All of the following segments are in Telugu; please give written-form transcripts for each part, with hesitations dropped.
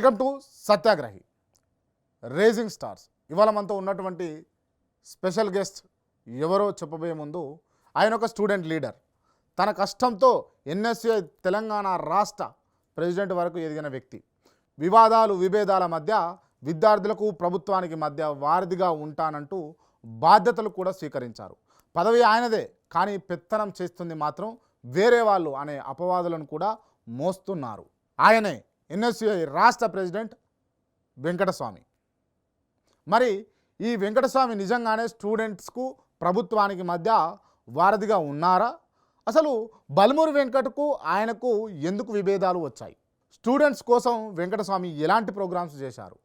Welcome to Satyagrahi raging stars. ఇవాళ మనతో ఉన్నటువంటి స్పెషల్ గెస్ట్ ఎవరో చెప్పబోయే ముందు ఆయన ఒక స్టూడెంట్ లీడర్. తన కష్టంతో ఎన్ఎస్యుఐ తెలంగాణ రాష్ట్ర ప్రెసిడెంట్ వరకు ఎదిగిన వ్యక్తి. వివాదాలు విభేదాల మధ్య విద్యార్థులకు ప్రభుత్వానికి మధ్య వారధిగా ఉంటానంటూ బాధ్యతలు కూడా స్వీకరించారు. పదవి ఆయనదే, కానీ పెత్తనం చేస్తుంది మాత్రం వేరే వాళ్ళు అనే అపవాదులను కూడా మోస్తున్నారు. ఆయనే ఎన్ఎస్యుఐ రాష్ట్ర ప్రెసిడెంట్ వెంకటస్వామి. మరి ఈ వెంకటస్వామి నిజంగానే స్టూడెంట్స్కు ప్రభుత్వానికి మధ్య వారధిగా ఉన్నారా? అసలు బల్మూరి వెంకటకు ఆయనకు ఎందుకు విభేదాలు వచ్చాయి? స్టూడెంట్స్ కోసం వెంకటస్వామి ఎలాంటి ప్రోగ్రామ్స్ చేశారు?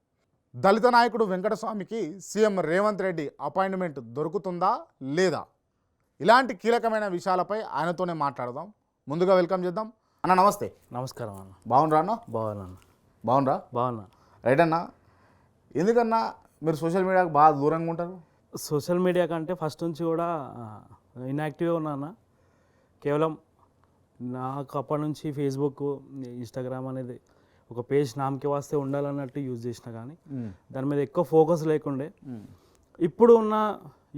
దళిత నాయకుడు వెంకటస్వామికి సీఎం రేవంత్ రెడ్డి అపాయింట్మెంట్ దొరుకుతుందా లేదా? ఇలాంటి కీలకమైన విషయాలపై ఆయనతోనే మాట్లాడదాం. ముందుగా వెల్కమ్ చేద్దాం. అన్న నమస్తే. నమస్కారం అన్న. బాగుండ్రా అన్న? బాగుండ్రా? బాగున్నా. రైట్ అన్న. ఎందుకన్నా మీరు సోషల్ మీడియాకు బాగా దూరంగా ఉంటారు? సోషల్ మీడియా కంటే ఫస్ట్ నుంచి కూడా ఇన్యాక్టివ్గా ఉన్నా. కేవలం నాకు అప్పటి నుంచి ఫేస్బుక్, ఇన్స్టాగ్రామ్ అనేది ఒక పేజ్ నామకే వాస్తే ఉండాలన్నట్టు యూజ్ చేసిన, కానీ దాని మీద ఎక్కువ ఫోకస్ లేకుండే. ఇప్పుడు ఉన్న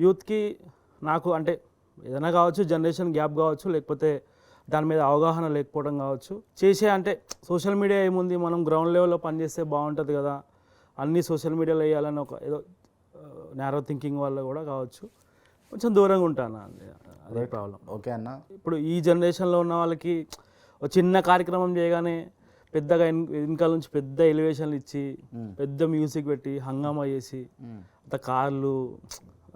యూత్కి నాకు అంటే ఏదైనా కావచ్చు, జనరేషన్ గ్యాప్ కావచ్చు, లేకపోతే దాని మీద అవగాహన లేకపోవడం కావచ్చు, చేసే అంటే సోషల్ మీడియా ఏముంది, మనం గ్రౌండ్ లెవెల్లో పనిచేస్తే బాగుంటుంది కదా, అన్నీ సోషల్ మీడియాలో వేయాలని ఒక ఏదో నేరో థింకింగ్ వల్ల కూడా కావచ్చు, కొంచెం దూరంగా ఉంటాను. అదే ప్రాబ్లం. ఓకే అన్న. ఇప్పుడు ఈ జనరేషన్లో ఉన్న వాళ్ళకి ఒక చిన్న కార్యక్రమం చేయగానే పెద్దగా వెనకాల నుంచి పెద్ద ఎలివేషన్లు ఇచ్చి పెద్ద మ్యూజిక్ పెట్టి హంగామా చేసి అంత కార్లు,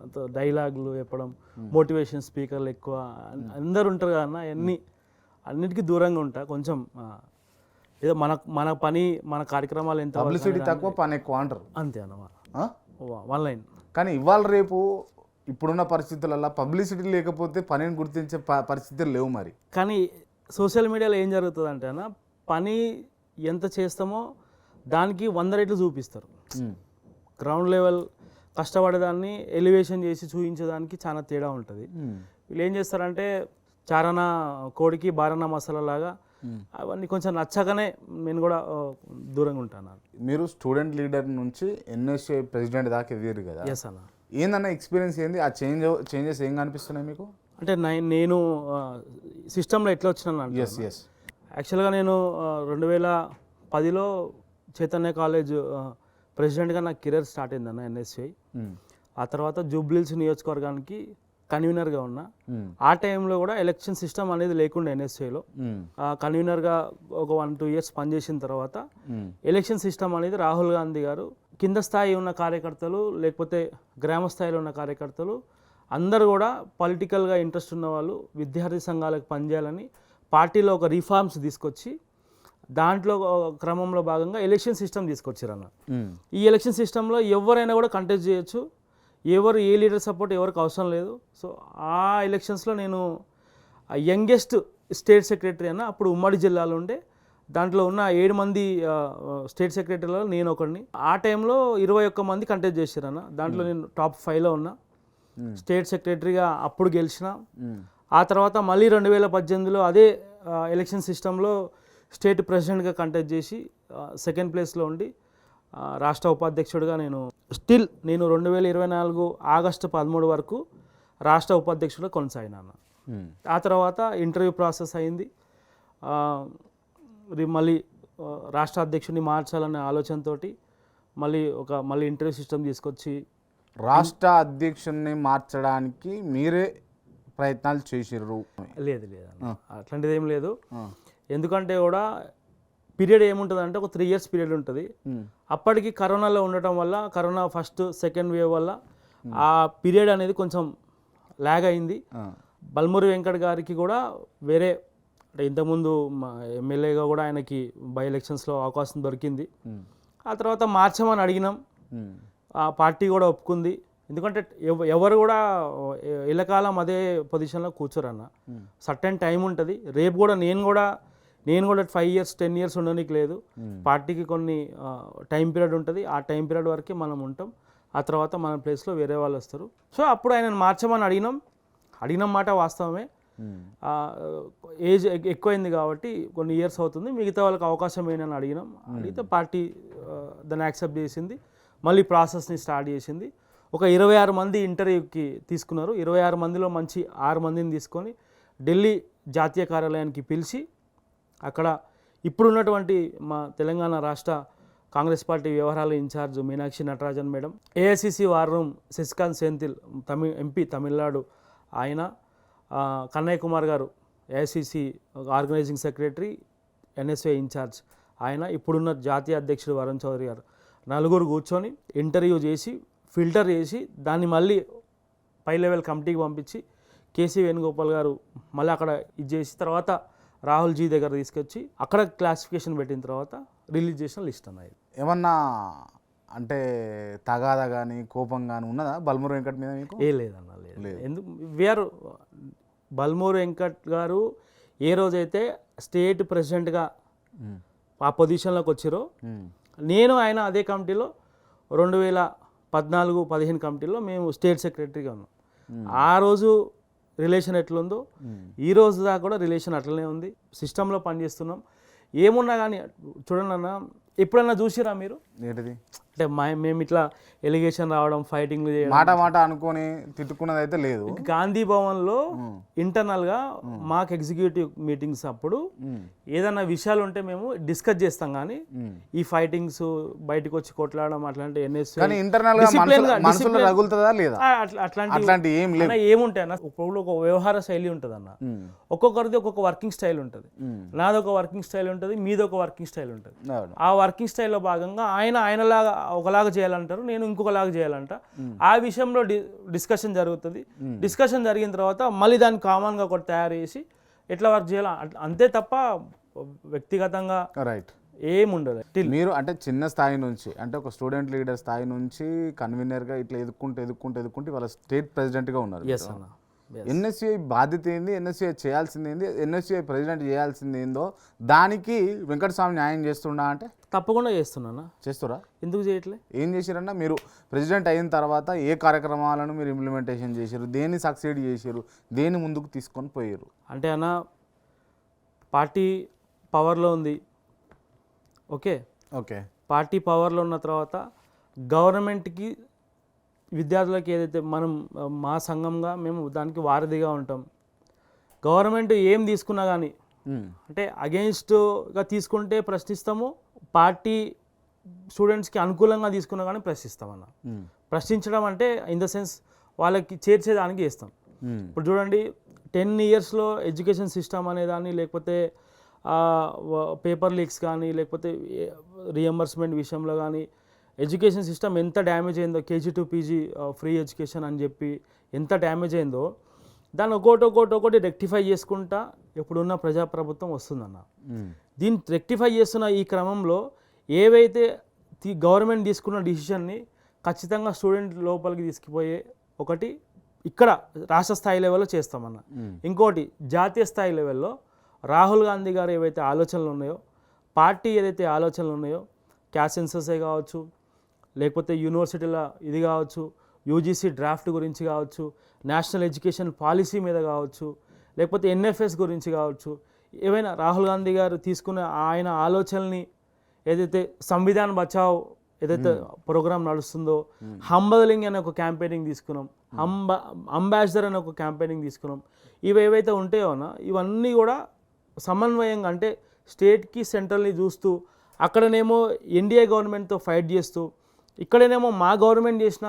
అంత డైలాగులు చెప్పడం, మోటివేషన్ స్పీకర్లు ఎక్కువ అందరు ఉంటారు కదా అన్న. అన్నిటికీ దూరంగా ఉంటా. కొంచెం ఏదో మన పని, మన కార్యక్రమాలు ఎంత పబ్లిసిటీ తక్కువ, పని ఎక్కువ అంటారు. అంతే అన్నమాట. One line. కానీ ఇవాళ రేపు ఇప్పుడున్న పరిస్థితులలో పబ్లిసిటీ లేకపోతే పనిని గుర్తించే పరిస్థితులు లేవు. మరి కానీ సోషల్ మీడియాలో ఏం జరుగుతుంది అంటే అన్న, పని ఎంత చేస్తామో దానికి 100 రెట్లు చూపిస్తారు. గ్రౌండ్ లెవెల్ కష్టపడేదాన్ని ఎలివేషన్ చేసి చూపించేదానికి చాలా తేడా ఉంటుంది. వీళ్ళు ఏం చేస్తారంటే చారణ కోడికి బారణ మసాలా లాగా అవన్నీ కొంచెం నచ్చగానే నేను కూడా దూరంగా ఉంటాను. మీరు స్టూడెంట్ లీడర్ నుంచి ఎన్ఎస్యుఐ ప్రెసిడెంట్ దాకా ఎదిగారు కదా. ఎస్ అన్న. ఏందన్న ఎక్స్పీరియన్స్ ఏంది? ఆ చేంజెస్ ఏం కనిపిస్తున్నాయి మీకు? అంటే నేను సిస్టంలో ఎట్లా వచ్చినాను అంటే, యాక్చువల్గా నేను 2010లో చైతన్య కాలేజ్ ప్రెసిడెంట్గా నాకు కెరీర్ స్టార్ట్ అయిందన్న ఎన్ఎస్యుఐ. ఆ తర్వాత జూబ్లీహిల్స్ నియోజకవర్గానికి కన్వీనర్గా ఉన్నా. ఆ టైంలో కూడా ఎలక్షన్ సిస్టమ్ అనేది లేకుండా ఎన్ఎస్యుఐలో కన్వీనర్గా ఒక 1-2 ఇయర్స్ పనిచేసిన తర్వాత ఎలక్షన్ సిస్టమ్ అనేది రాహుల్ గాంధీ గారు కింద స్థాయి ఉన్న కార్యకర్తలు, లేకపోతే గ్రామ స్థాయిలో ఉన్న కార్యకర్తలు అందరూ కూడా పొలిటికల్గా ఇంట్రెస్ట్ ఉన్న వాళ్ళు విద్యార్థి సంఘాలకు పనిచేయాలని పార్టీలో ఒక రిఫార్మ్స్ తీసుకొచ్చి దాంట్లో క్రమంలో భాగంగా ఎలక్షన్ సిస్టమ్ తీసుకొచ్చారన్న. ఈ ఎలక్షన్ సిస్టంలో ఎవరైనా కూడా కంటెస్ట్ చేయొచ్చు, ఎవరు ఏ లీడర్ సపోర్ట్ ఎవరికి అవసరం లేదు. సో ఆ ఎలక్షన్స్లో నేను యంగెస్ట్ స్టేట్ సెక్రటరీ అన్న. అప్పుడు ఉమ్మడి జిల్లాలో ఉండే దాంట్లో ఉన్న 7 మంది స్టేట్ సెక్రటరీలలో నేను ఒకడిని. ఆ టైంలో 21 మంది కంటెస్ట్ చేశారన్న. దాంట్లో నేను టాప్ 5లో ఉన్నా. స్టేట్ సెక్రటరీగా అప్పుడు గెలిచిన. ఆ తర్వాత మళ్ళీ 2018లో అదే ఎలక్షన్ సిస్టంలో స్టేట్ ప్రెసిడెంట్గా కంటెస్ట్ చేసి సెకండ్ ప్లేస్లో ఉండి రాష్ట్ర ఉపాధ్యక్షుడిగా నేను 2024 ఆగస్టు 13 వరకు రాష్ట్ర ఉపాధ్యక్షుడిగా కొనసాగినాను. ఆ తర్వాత ఇంటర్వ్యూ ప్రాసెస్ అయింది. మళ్ళీ రాష్ట్ర అధ్యక్షుడిని మార్చాలనే ఆలోచనతో మళ్ళీ ఇంటర్వ్యూ సిస్టమ్ తీసుకొచ్చి రాష్ట్ర అధ్యక్షుడిని మార్చడానికి మీరే ప్రయత్నాలు చేసిర్రు? లేదు అట్లాంటిది ఏం లేదు. ఎందుకంటే కూడా పీరియడ్ ఏముంటుంది అంటే ఒక 3 ఇయర్స్ పీరియడ్ ఉంటుంది. అప్పటికి కరోనాలో ఉండటం వల్ల, కరోనా ఫస్ట్ సెకండ్ వేవ్ వల్ల ఆ పీరియడ్ అనేది కొంచెం ల్యాగ్ అయింది. బల్మూరి వెంకట్ గారికి కూడా వేరే అంటే ఇంతకుముందు ఎమ్మెల్యేగా కూడా ఆయనకి బై ఎలక్షన్స్లో అవకాశం దొరికింది. ఆ తర్వాత మార్చమని అడిగినాం. ఆ పార్టీ కూడా ఒప్పుకుంది. ఎందుకంటే ఎవరు కూడా ఎల్లకాలం అదే పొజిషన్లో కూర్చోరన్న. సర్టెన్ టైం ఉంటుంది. రేపు కూడా నేను కూడా 5 ఇయర్స్ 10 ఇయర్స్ ఉండడానికి లేదు. పార్టీకి కొన్ని టైం పీరియడ్ ఉంటుంది. ఆ టైం పీరియడ్ వరకే మనం ఉంటాం. ఆ తర్వాత మన ప్లేస్లో వేరే వాళ్ళు వస్తారు. సో అప్పుడు ఆయనను మార్చమని అడిగినాం మాట వాస్తవమే. ఏజ్ ఎక్కువైంది కాబట్టి కొన్ని ఇయర్స్ అవుతుంది, మిగతా వాళ్ళకి అవకాశం ఏంటని అడిగినాం. అడిగితే పార్టీ దాన్ని యాక్సెప్ట్ చేసింది, మళ్ళీ ప్రాసెస్ని స్టార్ట్ చేసింది. ఒక 26 మంది ఇంటర్వ్యూకి తీసుకున్నారు. 26 మందిలో మంచి 6 మందిని తీసుకొని ఢిల్లీ జాతీయ కార్యాలయానికి పిలిచి అక్కడ ఇప్పుడున్నటువంటి మా తెలంగాణ రాష్ట్ర కాంగ్రెస్ పార్టీ వ్యవహారాల incharge Meenakshi Natarajan madam, AICC war room Sasikanth Senthil MP Tamil Nadu ఆయన, కన్నయ్య కుమార్ గారు AICC organising secretary NSA incharge ఆయన, ఇప్పుడున్న జాతీయ అధ్యక్షుడు వరుణ్ చౌదరి గారు, నలుగురు కూర్చొని ఇంటర్వ్యూ చేసి ఫిల్టర్ చేసి దాన్ని మళ్ళీ పై లెవెల్ కమిటీకి పంపించి కేసీ వేణుగోపాల్ గారు మళ్ళీ అక్కడ ఇది చేసి తర్వాత రాహుల్ జీ దగ్గర తీసుకొచ్చి అక్కడ క్లాసిఫికేషన్ పెట్టిన తర్వాత రిలీజ్ చేసిన లిస్ట్ అన్నది. ఏమన్నా అంటే తగాదా కానీ కోపం కానీ ఉన్నదా బల్మూరు వెంకట్ మీద మీకు? లేదన్న, లేదు. ఎందుకు వీఆర్ బల్మూరు వెంకట్ గారు ఏ రోజైతే స్టేట్ ప్రెసిడెంట్గా ఆ పొజిషన్లోకి వచ్చారో నేను ఆయన అదే కమిటీలో 2014-15 కమిటీలో మేము స్టేట్ సెక్రటరీగా ఉన్నాం. ఆ రోజు రిలేషన్ ఎట్లుందో ఈ రోజు దాకా కూడా రిలేషన్ అట్లనే ఉంది. సిస్టంలో పనిచేస్తున్నాం. ఏమున్నా కానీ చూడండి అన్న, ఎప్పుడన్నా చూసిరా మీరు ఏంటిది అంటే మేము ఇట్లా ఎలిగేషన్ రావడం, ఫైటింగ్ మాట అనుకొని తిట్టుకున్నది అయితే లేదు. గాంధీ భవన్లో ఇంటర్నల్గా మాకు ఎగ్జిక్యూటివ్ మీటింగ్స్ అప్పుడు ఏదన్నా విషయాలు ఉంటే మేము డిస్కస్ చేస్తాం, కానీ ఈ ఫైటింగ్స్ బయటకు వచ్చి కొట్లాడడం అట్లాంటి అట్లాంటి ఏముంటాయి అన్న. ఇప్పుడు ఒక వ్యవహార శైలి ఉంటుంది అన్న, ఒక్కొక్కరిది ఒక్కొక్క వర్కింగ్ స్టైల్ ఉంటుంది. నాది ఒక వర్కింగ్ స్టైల్ ఉంటుంది, మీది ఒక వర్కింగ్ స్టైల్ ఉంటుంది. ఆ వర్కింగ్ స్టైల్లో భాగంగా ఆయనలాగా ఒకలాగా చేయాలంటారు, నేను ఇంకొకలాగా చేయాలంట. ఆ విషయంలో డిస్కషన్ జరుగుతుంది. డిస్కషన్ జరిగిన తర్వాత మళ్ళీ దాన్ని కామన్గా ఒకటి తయారు చేసి ఎట్లా వర్క్ చేయాలి అంతే తప్ప వ్యక్తిగతంగా రైట్ ఏముండదు. మీరు అంటే చిన్న స్థాయి నుంచి అంటే ఒక స్టూడెంట్ లీడర్ స్థాయి నుంచి కన్వీనర్గా ఇట్లా ఎదుక్కుంటూ వాళ్ళ స్టేట్ ప్రెసిడెంట్గా ఉన్నారు. ఎస్ అన్న. ఎన్ఎస్యుఐ బాధ్యత ఏంది, ఎన్ఎస్యుఐ చేయాల్సింది ఏంది, ఎన్ఎస్యుఐ ప్రెసిడెంట్ చేయాల్సింది ఏందో దానికి వెంకటస్వామి న్యాయం చేస్తున్నా అంటే తప్పకుండా చేస్తున్నా. చేస్తురా? ఎందుకు చేయట్లే? ఏం చేశారన్నా మీరు ప్రెసిడెంట్ అయిన తర్వాత ఏ కార్యక్రమాలను మీరు ఇంప్లిమెంటేషన్ చేశారు, దేన్ని సక్సీడ్ చేశారు, దేన్ని ముందుకు తీసుకొని పోయారు? అంటే అన్న పార్టీ పవర్లో ఉంది, ఓకే, పార్టీ పవర్లో ఉన్న తర్వాత గవర్నమెంట్కి విద్యార్థులకి ఏదైతే మనం మా సంఘంగా మేము దానికి వారధిగా ఉంటాం. గవర్నమెంట్ ఏం తీసుకున్నా కానీ అంటే అగెయిన్స్ట్గా తీసుకుంటే ప్రశ్నిస్తాము, పార్టీ స్టూడెంట్స్కి అనుకూలంగా తీసుకున్నా కానీ ప్రశ్నిస్తామన్న. ప్రశ్నించడం అంటే ఇన్ ద సెన్స్ వాళ్ళకి చేర్చేదానికి చేస్తాం. ఇప్పుడు చూడండి 10 yearsలో ఎడ్యుకేషన్ సిస్టమ్ అనేదాన్ని, లేకపోతే పేపర్ లీక్స్ కానీ, లేకపోతే రియంబర్స్మెంట్ విషయంలో కానీ ఎడ్యుకేషన్ సిస్టమ్ ఎంత డ్యామేజ్ అయిందో, KG to PG free education అని చెప్పి ఎంత డ్యామేజ్ అయిందో దాన్ని ఒక్కొక్కటి రెక్టిఫై చేసుకుంటా ఇప్పుడున్న ప్రజాప్రభుత్వం వస్తుందన్న. దీన్ని రెక్టిఫై చేస్తున్న ఈ క్రమంలో ఏవైతే గవర్నమెంట్ తీసుకున్న డిసిషన్ని ఖచ్చితంగా స్టూడెంట్ లోపలికి తీసుకుపోయే ఒకటి ఇక్కడ రాష్ట్ర స్థాయి లెవెల్లో చేస్తామన్న. ఇంకోటి జాతీయ స్థాయి లెవెల్లో రాహుల్ గాంధీ గారు ఏవైతే ఆలోచనలు ఉన్నాయో, పార్టీ ఏదైతే ఆలోచనలు ఉన్నాయో, క్యాస్ట్ సెన్ససే కావచ్చు, లేకపోతే యూనివర్సిటీల ఇది కావచ్చు, UGC డ్రాఫ్ట్ గురించి కావచ్చు, నేషనల్ ఎడ్యుకేషన్ పాలసీ మీద కావచ్చు, లేకపోతే NFS గురించి కావచ్చు, ఏవైనా రాహుల్ గాంధీ గారు తీసుకున్న ఆయన ఆలోచనల్ని ఏదైతే సంవిధాన్ బచావ్ ఏదైతే ప్రోగ్రామ్ నడుస్తుందో, హంబదలింగ్ అనే ఒక క్యాంపెయినింగ్ తీసుకున్నాం, అంబాసిడర్ అనే ఒక క్యాంపెయినింగ్ తీసుకున్నాం. ఏవైతే ఉంటాయో ఇవన్నీ కూడా సమన్వయంగా అంటే స్టేట్కి సెంట్రల్ని చూస్తూ, అక్కడనేమో ఎన్డీఏ గవర్నమెంట్తో ఫైట్ చేస్తూ, ఇక్కడనేమో మా గవర్నమెంట్ చేసిన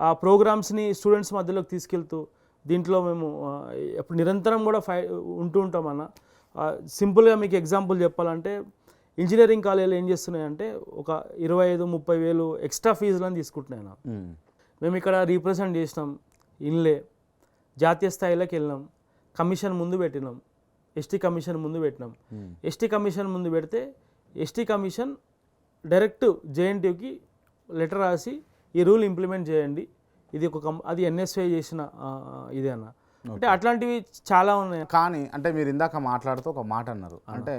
ఆ ప్రోగ్రామ్స్ని స్టూడెంట్స్ మధ్యలోకి తీసుకెళ్తూ దీంట్లో మేము ఎప్పుడు నిరంతరం కూడా ఉంటూ ఉంటామన్న. సింపుల్గా మీకు ఎగ్జాంపుల్ చెప్పాలంటే ఇంజనీరింగ్ కాలేజీలు ఏం చేస్తున్నాయంటే ఒక 25-30 వేలు ఎక్స్ట్రా ఫీజులను తీసుకుంటున్నాయి. మేము ఇక్కడ రీప్రజెంట్ చేసినాం, ఇన్లే జాతీయ స్థాయిలోకి వెళ్ళినాం, కమిషన్ ముందు పెట్టినాం, ఎస్టీ కమిషన్ ముందు పెట్టినాం. ఎస్టీ కమిషన్ ముందు పెడితే ఎస్టీ కమిషన్ డైరెక్ట్ JNTUకి లెటర్ రాసి ఈ రూల్ ఇంప్లిమెంట్ చేయండి, ఇది అది NSY చేసిన ఇదే అన్న. అంటే అట్లాంటివి చాలా ఉన్నాయి. కానీ అంటే మీరు ఇందాక మాట్లాడుతూ ఒక మాట అన్నారు, అంటే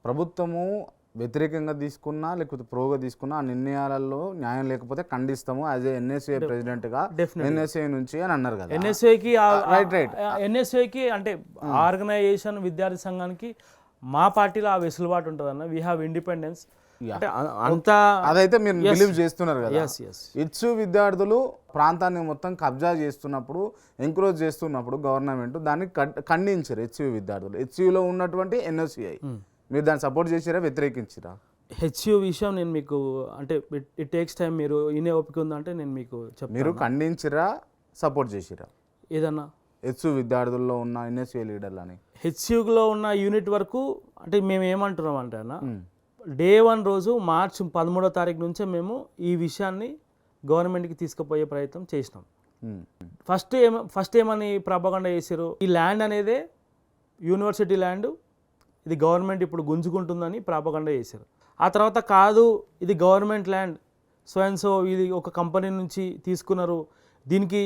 ప్రభుత్వము వ్యతిరేకంగా తీసుకున్నా లేకపోతే ప్రోగా తీసుకున్నా ఆ నిర్ణయాలలో న్యాయం లేకపోతే ఖండిస్తాము యాజ్ ఏ ఎన్ఎస్ఏ ప్రెసిడెంట్గా ఎన్ఎస్ఏ నుంచి అని అన్నారు కదా. ఎన్ఎస్ఏకి రైట్ ఎన్ఎస్ఏకి అంటే ఆర్గనైజేషన్ విద్యార్థి సంఘానికి మా పార్టీలో ఆ వెసులుబాటు ఉంటుంది అన్న. వీ హ్యావ్ ఇండిపెండెన్స్ అంటే అంతా అదైతే మీరు బిలీవ్ చేస్తున్నారు కదా. ఎస్ ఎస్ ఇచ్చు విద్యార్థులు ప్రాంతాన్ని మొత్తం కబ్జా చేస్తున్నప్పుడు ఎంకరేజ్ చేస్తున్నప్పుడు గవర్నమెంట్ దాన్ని ఖండించారు హెచ్యూ విద్యార్థులు. హెచ్యూలో ఉన్నటువంటి ఎన్ఎస్యుఐ మీరు దాన్ని సపోర్ట్ చేసిరా వ్యతిరేకించిరా? హెచ్యూ విషయం నేను మీకు అంటే ఇట్ టేక్స్ టైం, మీరు ఇనే ఓపిక ఉందంటే నేను మీకు చెప్తాను. మీరు ఖండించిరా సపోర్ట్ చేసిరా ఏదన్నా హెచ్యూ విద్యార్థుల్లో ఉన్న ఎన్ఎస్యుఐ లీడర్లని? హెచ్యూలో ఉన్న యూనిట్ వరకు అంటే మేము ఏమంటున్నాం అంటే అన్న, డే 1 రోజు మార్చి 13వ తారీఖు నుంచే మేము ఈ విషయాన్ని గవర్నమెంట్కి తీసుకుపోయే ప్రయత్నం చేసినాం. ఫస్ట్ ఏమని ప్రాపగండా చేశారు, ఈ ల్యాండ్ అనేదే యూనివర్సిటీ ల్యాండ్, ఇది గవర్నమెంట్ ఇప్పుడు గుంజుకుంటుందని ప్రాపగండా చేశారు. ఆ తర్వాత కాదు ఇది government land, so and so ఇది ఒక కంపెనీ నుంచి తీసుకున్నారు దీనికి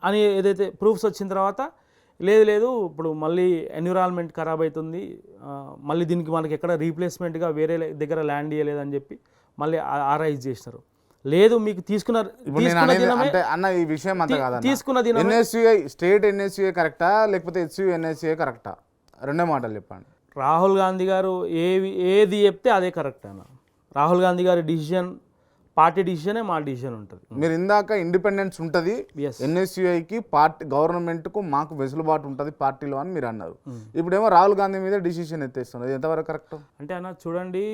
అని ఏదైతే ప్రూఫ్స్ వచ్చిన తర్వాత లేదు ఇప్పుడు మళ్ళీ ఎన్విరాన్మెంట్ ఖరాబ్ అవుతుంది, మళ్ళీ దీనికి మనకి ఎక్కడ రీప్లేస్మెంట్గా వేరే దగ్గర ల్యాండ్ ఇవ్వలేదని చెప్పి మళ్ళీ ఆర్ఐజ్ చేసినారు. లేదు మీకు తీసుకున్న ఈ విషయం అంతా కాదు, తీసుకున్న దినం ఎన్ఎస్యుఐ స్టేట్ ఎన్ఎస్యుఐ కరెక్టా లేకపోతే హెచ్యూ ఎన్ఎస్యుఐ కరెక్టా? రెండే మాటలు చెప్పండి. రాహుల్ గాంధీ గారు ఏది చెప్తే అదే కరెక్ట్ అన్న. రాహుల్ గాంధీ గారి డిసిజన్ పార్టీ డిసిజనే మా డిసిజన్ ఉంటుంది. మీరు ఇందాక ఇండిపెండెన్స్ ఉంటుంది ఎన్ఎస్యుఐకి పార్టీ గవర్నమెంట్కు మాకు వెసులుబాటు ఉంటుంది పార్టీలో అని మీరు అన్నారు. ఇప్పుడేమో రాహుల్ గాంధీ మీద డిసిషన్ ఎత్తేస్తున్నారు, ఎంతవరకు కరెక్ట్? అంటే అన్న చూడండి,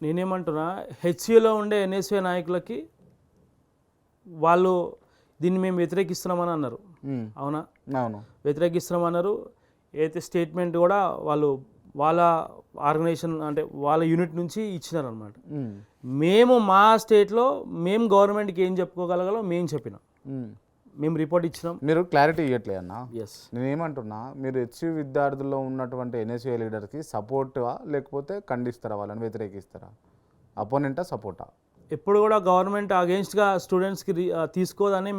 నేనేమంటున్నా, హెచ్యూలో ఉండే ఎన్ఎస్యుఐ నాయకులకి వాళ్ళు దీన్ని మేము వ్యతిరేకిస్తున్నామని అన్నారు. అవునా? అవును, వ్యతిరేకిస్తున్నామన్నారు. అయితే స్టేట్మెంట్ కూడా వాళ్ళ ఆర్గనైజేషన్ అంటే వాళ్ళ యూనిట్ నుంచి ఇచ్చినారనమాట. మేము మా స్టేట్లో మేము గవర్నమెంట్కి ఏం చెప్పుకోగలగాలో మేము చెప్పినాం, మేము రిపోర్ట్ ఇచ్చినాం. మీరు క్లారిటీ ఇవ్వట్లే అన్న. ఎస్, నేనేమంటున్నా, మీరు హెచ్యూ విద్యార్థుల్లో ఉన్నటువంటి ఎన్ఎస్యుఐ లీడర్కి సపోర్టా లేకపోతే ఖండిస్తారా, వాళ్ళని వ్యతిరేకిస్తారా? అపోనెంటా సపోర్టా? ఎప్పుడు కూడా గవర్నమెంట్ అగేన్స్ట్గా స్టూడెంట్స్కి తీసుకోదని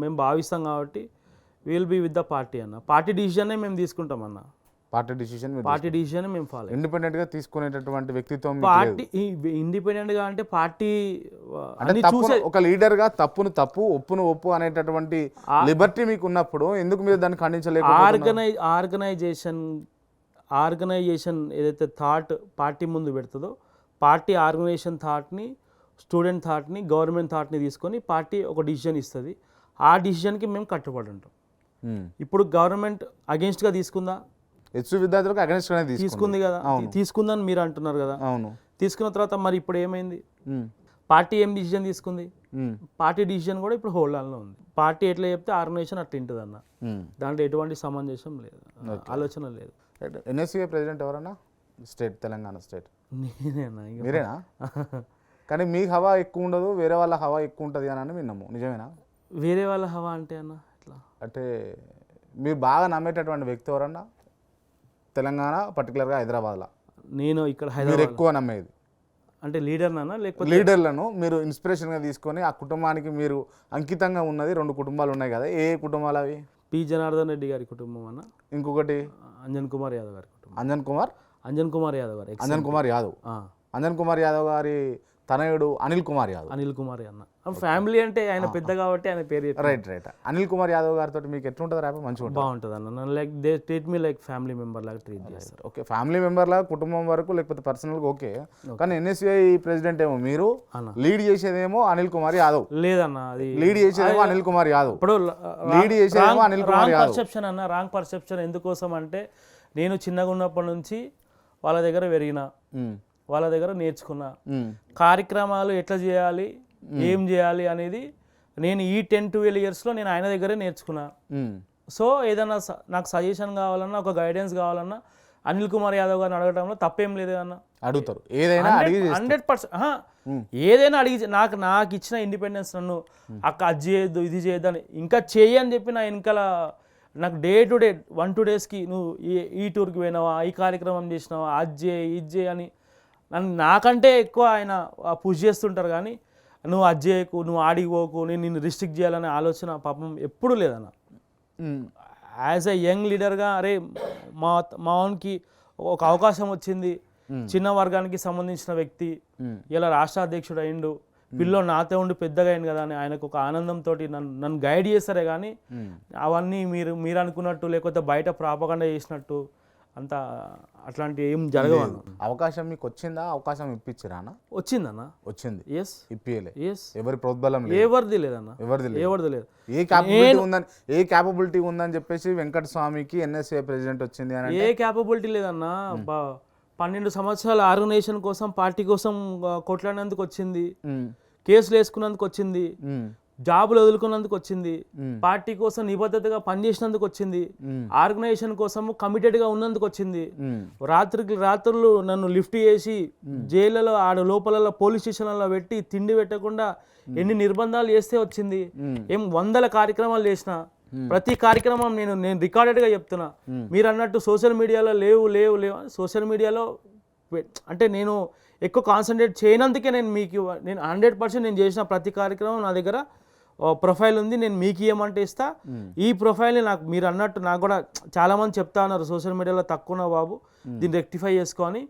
మేము భావిస్తాం కాబట్టి will be with the party అన్న. పార్టీ డిసిజన్నే మేము తీసుకుంటాం అన్న. పార్టీ డిసిషన్ మేము ఫాలో ఇండిపెండెంట్ గా తీసుకునేటటువంటి వ్యక్తిత్వం పార్టీ ఇండిపెండెంట్ గా అంటే పార్టీ ఒక లీడర్ గా తప్పును తప్పు ఒప్పును ఒప్పు అనేటటువంటి లిబర్టీ మీకు ఉన్నప్పుడు ఎందుకు మీరు దాన్ని ఖండించలేదు? ఆర్గనైజేషన్ ఏదైతే థాట్ పార్టీ ముందు పెడుతుందో, పార్టీ ఆర్గనైజేషన్ థాట్ని, స్టూడెంట్ థాట్ని, గవర్నమెంట్ థాట్ని తీసుకొని పార్టీ ఒక డిసిజన్ ఇస్తుంది. ఆ డిసిజన్కి మేము కట్టుబడి ఉంటాం. ఇప్పుడు గవర్నమెంట్ అగేన్స్ట్గా తీసుకుందా? హెచ్యూ విద్యార్థులకు అగెన్స్ట్గానే తీసుకుంది కదా, తీసుకుందని మీరు అంటున్నారు కదా. అవును, తీసుకున్న తర్వాత మరి ఇప్పుడు ఏమైంది? పార్టీ ఏం డిసిజన్ తీసుకుంది? పార్టీ డిసిజన్ కూడా ఇప్పుడు హోల్డ్ ఆన్లో ఉంది. పార్టీ ఎట్లా చెప్తే ఆర్గనైజేషన్ అట్లా ఉంటుంది అన్న. దాంట్లో ఎటువంటి సమంజసం లేదు, ఆలోచన లేదు. ఎన్ఎస్యుఐ ప్రెసిడెంట్ ఎవరన్నా? స్టేట్ తెలంగాణ స్టేట్ నేనేనా? మీరేనా? కానీ మీకు హవా ఎక్కువ ఉండదు, వేరే వాళ్ళ హవా ఎక్కువ ఉంటుంది అని విన్నాము, నిజమేనా? వేరే వాళ్ళ హవా అంటే అన్న ఎట్లా? అంటే మీరు బాగా నమ్మేటటువంటి వ్యక్తి ఎవరన్నా తెలంగాణ పర్టికులర్గా హైదరాబాద్లో? నేను ఇక్కడ హైదరాబాద్ ఎక్కువ నమ్మేది అంటే లీడర్నా లేకపోతే లీడర్లను మీరు ఇన్స్పిరేషన్గా తీసుకొని ఆ కుటుంబానికి మీరు అంకితంగా ఉన్నది 2 కుటుంబాలు ఉన్నాయి కదా, ఏ కుటుంబాలు అవి? పి జనార్దన్ రెడ్డి గారి కుటుంబం అన్న, ఇంకొకటి అంజన్ కుమార్ యాదవ్ గారి కుటుంబం. అంజన్ కుమార్ యాదవ్ గారు, అంజన్ కుమార్ యాదవ్ గారి తనయుడు అనిల్ కుమార్ అన్న. ఫ్యామిలీ అంటే ఆయన పెద్ద కాబట్టి ఆయన పేరు. రైట్. అనిల్ కుమార్ యాదవ్ గారితో మీకు ఎట్లుంటుంది ర్యాప్? మంచిగా బాగుంటుంది అన్న. Like they treat me like family member లాగా ట్రీట్ చేస్తారు. ఓకే, ఫ్యామిలీ మెంబర్ లాగా, కుటుంబం వరకు లేకపోతే పర్సనల్గా ఓకే. కానీ ఎన్ఎస్యుఐ ప్రెసిడెంట్ ఏమో మీరు, లీడ్ చేసేదేమో అనిల్ కుమార్ యాదవ్. లేదన్న, అది లీడ్ చేసేదేమో అనిల్ కుమార్ యాదవ్. ఇప్పుడు లీడ్ చేసేదేమో అనిల్ కుమార్ యాదవ్. పర్సెప్షన్ అన్న, రాంగ్ పర్సెప్షన్. ఎందుకోసం అంటే నేను చిన్నగా ఉన్నప్పటి నుంచి వాళ్ళ దగ్గర పెరిగిన, వాళ్ళ దగ్గర నేర్చుకున్నా. కార్యక్రమాలు ఎట్లా చేయాలి, ఏం చేయాలి అనేది నేను ఈ 10-12 ఇయర్స్లో నేను ఆయన దగ్గరే నేర్చుకున్నా. సో ఏదైనా నాకు సజెషన్ కావాలన్నా, ఒక గైడెన్స్ కావాలన్నా అనిల్ కుమార్ యాదవ్ గారిని అడగడంలో తప్పేం లేదు అన్న. అడుగుతారు, ఏదైనా 100%. ఏదైనా అడిగి నాకు ఇచ్చిన ఇండిపెండెన్స్, నన్ను అక్క అది చేయొద్దు ఇది చేయొద్దు అని ఇంకా చేయని చెప్పి నా వెనకాల నాకు డే టు డే 1-2 డేస్కి నువ్వు ఈ టూర్కి పోయినావా, ఈ కార్యక్రమం చేసినావా, అది చేయి ఇది చేయి అని నన్ను నాకంటే ఎక్కువ ఆయన పుష్ చేస్తుంటారు. కానీ నువ్వు అది చేయకు, నువ్వు ఆడిపోకు, నేను నిన్ను రిస్ట్రిక్ట్ చేయాలనే ఆలోచన పాపం ఎప్పుడూ లేదన్న. యాజ్ ఎ యంగ్ లీడర్గా అరే మా ఓన్కి ఒక అవకాశం వచ్చింది, చిన్న వర్గానికి సంబంధించిన వ్యక్తి ఇలా రాష్ట్ర అధ్యక్షుడు అయిండు, పిల్లో నాతో ఉండి పెద్దగా అయింది కదా అని ఆయనకు ఒక ఆనందంతో నన్ను గైడ్ చేస్తారే కానీ అవన్నీ మీరు అనుకున్నట్టు లేకపోతే బయట ప్రాపగండ చేసినట్టు అంత అట్లాంటి ఏం జరగవు అన్న. అవకాశం మీకు వచ్చిందా? అవకాశం ఇప్పించిరానా? వచ్చిందన్న, వచ్చింది. ఎస్ ఇప్పియలే. ఎస్, ఎవరి ప్రోద్బలం లేదు, ఎవరిది లేదన్న, ఎవరిది లేదు. ఏ క్యాపబిలిటీ ఉందని చెప్పేసి వెంకట స్వామికి ఎన్ఎస్ఏ ప్రెసిడెంట్ వచ్చింది అని ఏ క్యాపబిలిటీ లేదన్న. 12 సంవత్సరాల ఆర్గనైజేషన్ కోసం పార్టీ కోసం కొట్లాడినందుకు వచ్చింది, కేసులు వేసుకున్నందుకు వచ్చింది, జాబులు వదులుకున్నందుకు వచ్చింది, పార్టీ కోసం నిబద్ధతగా పనిచేసినందుకు వచ్చింది, ఆర్గనైజేషన్ కోసం కమిటెడ్గా ఉన్నందుకు వచ్చింది. రాత్రులు నన్ను లిఫ్ట్ చేసి జైళ్ళలో ఆడ లోపల పోలీస్ స్టేషన్లలో పెట్టి తిండి పెట్టకుండా ఎన్ని నిర్బంధాలు చేస్తే వచ్చింది. ఏం 100 కార్యక్రమాలు చేసిన, ప్రతి కార్యక్రమం నేను రికార్డెడ్గా చెప్తున్నా. మీరు అన్నట్టు సోషల్ మీడియాలో లేవు సోషల్ మీడియాలో అంటే నేను ఎక్కువ కాన్సన్ట్రేట్ చేయనందుకే నేను 100% నేను చేసిన ప్రతి కార్యక్రమం నా దగ్గర ప్రొఫైల్ ఉంది, నేను మీకు ఇవ్వమంటే ఇస్తా. ఈ ప్రొఫైల్ని నాకు మీరు అన్నట్టు నాకు కూడా చాలామంది చెప్తా ఉన్నారు సోషల్ మీడియాలో తక్కువ బాబు, దీన్ని రెక్టిఫై చేసుకొని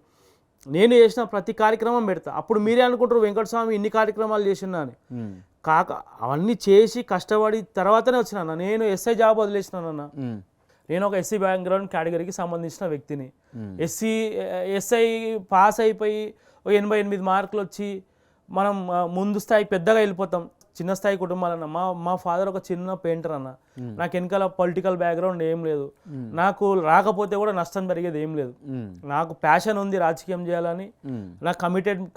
నేను చేసిన ప్రతి కార్యక్రమం పెడతా. అప్పుడు మీరే అనుకుంటారు వెంకటస్వామి ఇన్ని కార్యక్రమాలు చేసినా అని. అవన్నీ చేసి కష్టపడి తర్వాతనే వచ్చినా. నేను ఎస్ఐ జాబ్ వదిలేసినానన్న. నేను ఒక ఎస్సీ బ్యాక్గ్రౌండ్ కేటగిరీకి సంబంధించిన వ్యక్తిని. ఎస్ఐ పాస్ అయిపోయి 88 మార్కులు వచ్చి మనం ముందు స్థాయి పెద్దగా వెళ్ళిపోతాం. చిన్న స్థాయి కుటుంబాలన్న. మా ఫాదర్ ఒక చిన్న పెయింటర్ అన్న. నాకు వెనకాల పొలిటికల్ బ్యాక్గ్రౌండ్ ఏం లేదు, నాకు రాకపోతే కూడా నష్టం జరిగేది ఏం లేదు. నాకు ప్యాషన్ ఉంది రాజకీయం చేయాలని, నాకు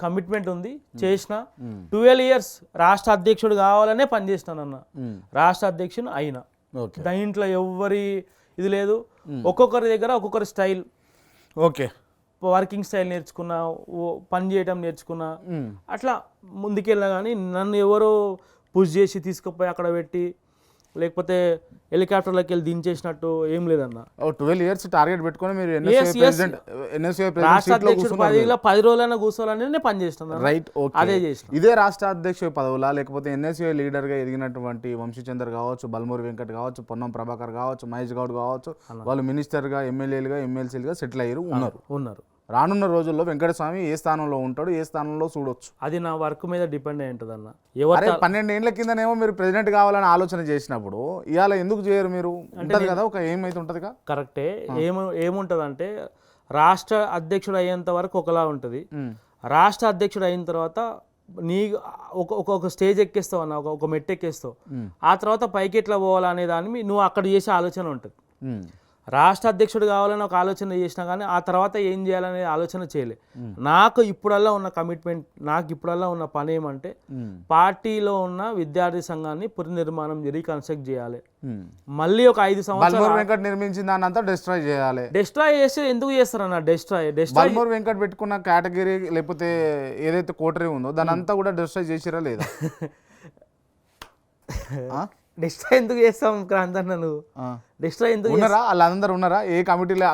కమిట్మెంట్ ఉంది, చేసిన 12 years రాష్ట్ర అధ్యక్షుడు కావాలనే పనిచేసినానన్న. రాష్ట్ర అధ్యక్షుడు అయినా దాంట్లో ఎవరి ఇది లేదు. ఒక్కొక్కరి దగ్గర ఒక్కొక్కరి స్టైల్, ఓకే, వర్కింగ్ స్టైల్ నేర్చుకున్నా, పని చేయడం నేర్చుకున్నా, అట్లా ముందుకెళ్ళా. కానీ నన్ను ఎవరో పుష్ చేసి తీసుకుపోయి అక్కడ పెట్టి లేకపోతే హెలికాప్టర్లోకి వెళ్ళి దించేసినట్టు ఏం లేదన్న. 12 years టార్గెట్ పెట్టుకొని మీరు రాష్ట్ర అధ్యక్షుడు పదవిలో 10 రోజులైనా కూర్చోవాలని నేను పని చేస్తాను. రైట్, అదే చేసిన. ఇదే రాష్ట్ర అధ్యక్షుడి పదవులా లేకపోతే ఎన్ఎస్ఏ లీడర్గా ఎదిగినటువంటి వంశీచందర్ కావచ్చు, బల్మూరి వెంకట్ కావచ్చు, పొన్నం ప్రభాకర్ కావచ్చు, మహేష్ గౌడ్ కావచ్చు, వాళ్ళు మినిస్టర్గా, ఎమ్మెల్యేలుగా, ఎమ్మెల్సీలుగా సెటిల్ అయ్యారు ఉన్నారు. రానున్న రోజుల్లో వెంకటస్వామి ఏ స్థానంలో ఉంటాడు, ఏ స్థానంలో చూడొచ్చు, అది నా వర్క్ మీద డిపెండ్ అయి ఉంటుంది అన్న. 12 ఏళ్ల కిందనేమో మీరు ప్రెసిడెంట్ కావాలని ఆలోచన చేసినప్పుడు ఇవాళ ఎందుకు చేయరు మీరు? ఉంటుంది కదా, ఒక ఏమైతే ఉంటుంది కదా. కరెక్టే. ఏముంటుంది అంటే రాష్ట్ర అధ్యక్షుడు అయ్యేంత వరకు ఒకలా ఉంటుంది. రాష్ట్ర అధ్యక్షుడు అయిన తర్వాత నీ ఒక స్టేజ్ ఎక్కేస్తావు అన్న, ఒక మెట్టు ఎక్కేస్తావు. ఆ తర్వాత పైకి ఎట్లా పోవాలనే దాన్ని నువ్వు అక్కడ చేసే ఆలోచన ఉంటుంది. రాష్ట్ర అధ్యక్షుడు కావాలని ఒక ఆలోచన చేసినా కానీ ఆ తర్వాత ఏం చేయాలనే ఆలోచన చేయలే. నాకు ఇప్పుడల్లా ఉన్న కమిట్మెంట్, నాకు ఇప్పుడల్లా ఉన్న పని ఏమంటే పార్టీలో ఉన్న విద్యార్థి సంఘాన్ని పునర్నిర్మాణం రీకన్స్ట్రక్ట్ చేయాలి. మళ్ళీ ఒక 5 సంవత్సరాలు వెంకట్ నిర్మించిన దాన్ని అంతా డిస్ట్రాయ్ చేయాలి. డిస్ట్రాయ్ చేసి ఎందుకు చేస్తారన్న? బల్మూర్ వెంకట్ పెట్టుకున్న కేటగిరీ లేకపోతే ఏదైతే కోటరీ ఉందో దాని అంతా కూడా డిస్ట్రాయ్ చేసిరా లేదా? డిస్ట్రాయ్ ఎందుకు చేస్తాం క్రాంతన్న? నువ్వు డిస్ట్రాయ్ ఎందుకు ఉన్నారా? వాళ్ళందరూ ఉన్నారా? ఏ కమిటీలు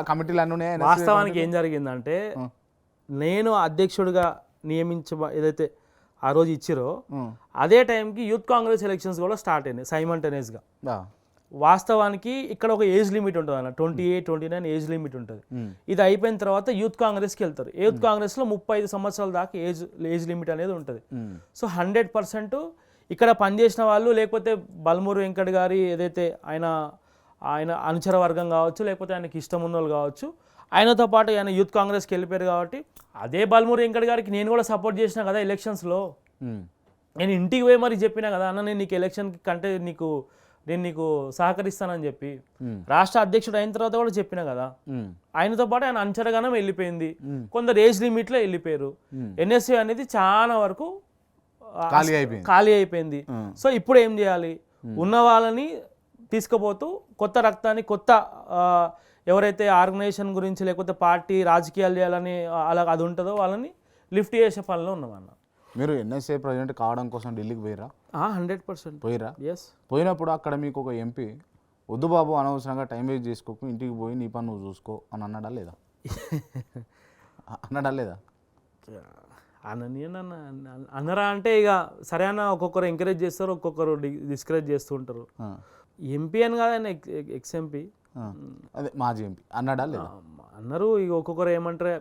అన్నీ ఉన్నాయి? వాస్తవానికి ఏం జరిగిందంటే నేను అధ్యక్షుడిగా ఏదైతే ఆ రోజు ఇచ్చిరో అదే టైంకి యూత్ కాంగ్రెస్ ఎలక్షన్స్ కూడా స్టార్ట్ అయినాయి సైమల్టేనియస్గా. వాస్తవానికి ఇక్కడ ఒక ఏజ్ లిమిట్ ఉంటుంది అన్న, 28, 29 ఏజ్ లిమిట్ ఉంటుంది. ఇది అయిపోయిన తర్వాత యూత్ కాంగ్రెస్కి వెళ్తారు. యూత్ కాంగ్రెస్లో 35 సంవత్సరాల దాకా ఏజ్ లిమిట్ అనేది ఉంటుంది. సో 100% ఇక్కడ పనిచేసిన వాళ్ళు, లేకపోతే బల్మూరు వెంకట్ గారి ఏదైతే ఆయన అనుచర వర్గం కావచ్చు, లేకపోతే ఆయనకి ఇష్టం ఉన్న వాళ్ళు కావచ్చు, ఆయనతో పాటు ఆయన యూత్ కాంగ్రెస్కి వెళ్ళిపోయారు. కాబట్టి అదే బల్మూరు వెంకట్ గారికి నేను కూడా సపోర్ట్ చేసిన కదా ఎలక్షన్స్లో. నేను ఇంటికి పోయి మరి చెప్పినా కదా, అన్న నేను నీకు ఎలక్షన్కి కంటే నేను నీకు సహకరిస్తానని చెప్పి. రాష్ట్ర అధ్యక్షుడు అయిన తర్వాత కూడా చెప్పినా కదా. ఆయనతో పాటు ఆయన అనుచరగానం వెళ్ళిపోయింది, కొందరు ఏజ్ లిమిట్లో వెళ్ళిపోయారు. ఎన్ఎస్ఏ అనేది చాలా వరకు ఖాళీ అయిపోయింది. సో ఇప్పుడు ఏం చేయాలి? ఉన్న వాళ్ళని తీసుకుపోతూ కొత్త రక్తాన్ని, కొత్త ఎవరైతే ఆర్గనైజేషన్ గురించి లేకపోతే పార్టీ రాజకీయాలు చేయాలని అలా అది ఉంటుందో వాళ్ళని లిఫ్ట్ చేసే పనిలో ఉన్నామన్న. మీరు ఎన్ఎస్ఏ ప్రెసిడెంట్ కావడం కోసం ఢిల్లీకి పోయిరా? 100% పోయిరా? ఎస్. పోయినప్పుడు అక్కడ మీకు ఒక ఎంపీ వద్దు బాబు అనవసరంగా టైం వేస్ట్ చేసుకోకు, ఇంటికి పోయి నీ పని నువ్వు చూసుకో అని అన్నాడా లేదా? అన్నరా అంటే ఇక సరే అన్న, ఒక్కొక్కరు ఎంకరేజ్ చేస్తారు, ఒక్కొక్కరు డిస్కరేజ్ చేస్తూ ఉంటారు. ఎంపీ అని కాదు ఆయన, ఎక్స్ ఎంపీ, అదే మాజీ ఎంపీ అన్నాడా లేదా? అన్నారు. ఇక ఒక్కొక్కరు ఏమంటారు,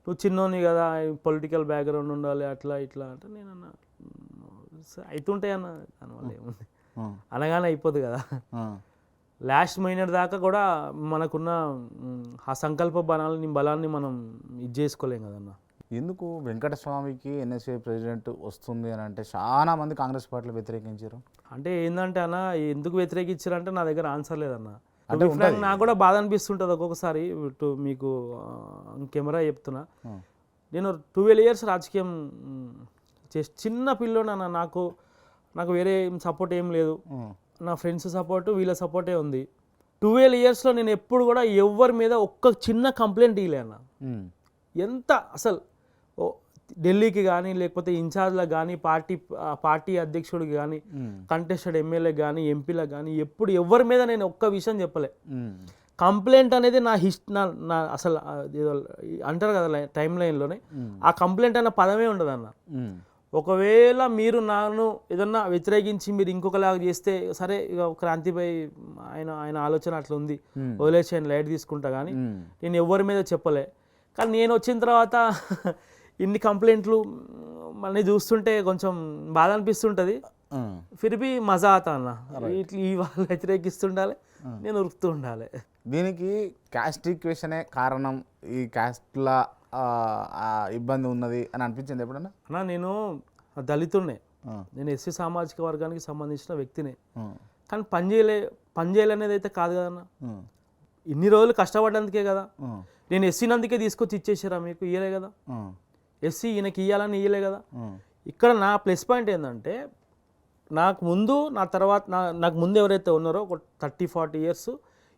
నువ్వు చిన్నోని కదా పొలిటికల్ బ్యాక్గ్రౌండ్ ఉండాలి అట్లా ఇట్లా అంటే నేను అన్న అవుతుంటాయి అన్న దానివల్ల ఏముంది అనగానే అయిపోదు కదా. లాస్ట్ మినిట్ దాకా కూడా మనకున్న ఆ సంకల్ప బలాన్ని మనం ఇది చేసుకోలేం కదన్న. ఎందుకు వెంకటస్వామికి ఎన్ఎస్ఏ ప్రెసిడెంట్ వస్తుంది అని అంటే చాలా మంది కాంగ్రెస్ పార్టీలో వ్యతిరేకించారు. అంటే ఏంటంటే అన్న ఎందుకు వ్యతిరేకించారంటే నా దగ్గర ఆన్సర్ లేదన్న. అంటే నాకు కూడా బాధ అనిపిస్తుంటుంది ఒక్కొక్కసారి. మీకు కెమెరా చెప్తున్నా, నేను 12 years రాజకీయం చిన్న పిల్లోనన్న. నాకు వేరే సపోర్ట్ ఏం లేదు, నా ఫ్రెండ్స్ సపోర్టు వీళ్ళ సపోర్టే ఉంది. 12 yearsలో నేను ఎప్పుడు కూడా ఎవరి మీద ఒక్క చిన్న కంప్లైంట్ ఇవ్వలే అన్న. ఎంత అసలు ఢిల్లీకి కానీ లేకపోతే ఇన్ఛార్జ్లకు కానీ పార్టీ అధ్యక్షుడికి కానీ కంటెస్టెడ్ ఎమ్మెల్యేకి కానీ ఎంపీలకు కానీ ఎప్పుడు ఎవరి మీద నేను ఒక్క విషయం చెప్పలే. కంప్లైంట్ అనేది నా అసలు ఏదో అంటారు కదా టైం లైన్లోనే, ఆ కంప్లైంట్ అన్న పదమే ఉండదు అన్న. ఒకవేళ మీరు నన్ను ఏదన్నా వ్యతిరేకించి మీరు ఇంకొకలాగా చేస్తే సరే, ఇక క్రాంతిపై ఆయన ఆలోచన అట్లా ఉంది, వదిలేసి లైట్ తీసుకుంటా, కానీ నేను ఎవరి మీద చెప్పలే. కానీ నేను వచ్చిన తర్వాత ఇన్ని కంప్లైంట్లు మళ్ళీ చూస్తుంటే కొంచెం బాధ అనిపిస్తుంటుంది. ఫిర్బీ మజా ఆతా అన్న. ఇట్లా ఈ వాళ్ళు వ్యతిరేకిస్తుండాలి, నేను ఉరుకుతూ ఉండాలి. దీనికి క్యాస్ట్ ఈక్వేషనే కారణం, ఈ క్యాస్ట్ల ఇబ్బంది ఉన్నది అని అనిపించింది ఎప్పుడన్నా? అన్నా నేను దళితుడినే, నేను ఎస్సీ సామాజిక వర్గానికి సంబంధించిన వ్యక్తినే. కానీ పనిచేయాలనేది అయితే కాదు కదన్న. ఇన్ని రోజులు కష్టపడ్డందుకే కదా. నేను ఎస్సీనందుకే తీసుకొచ్చి ఇచ్చేసారా మీకు? ఇయ్యలే కదా. ఎస్సీ ఈయనకి ఇవ్వాలని ఇయ్యలే కదా. ఇక్కడ నా ప్లస్ పాయింట్ ఏంటంటే, నాకు ముందు ఎవరైతే ఉన్నారో ఒక 30-40 years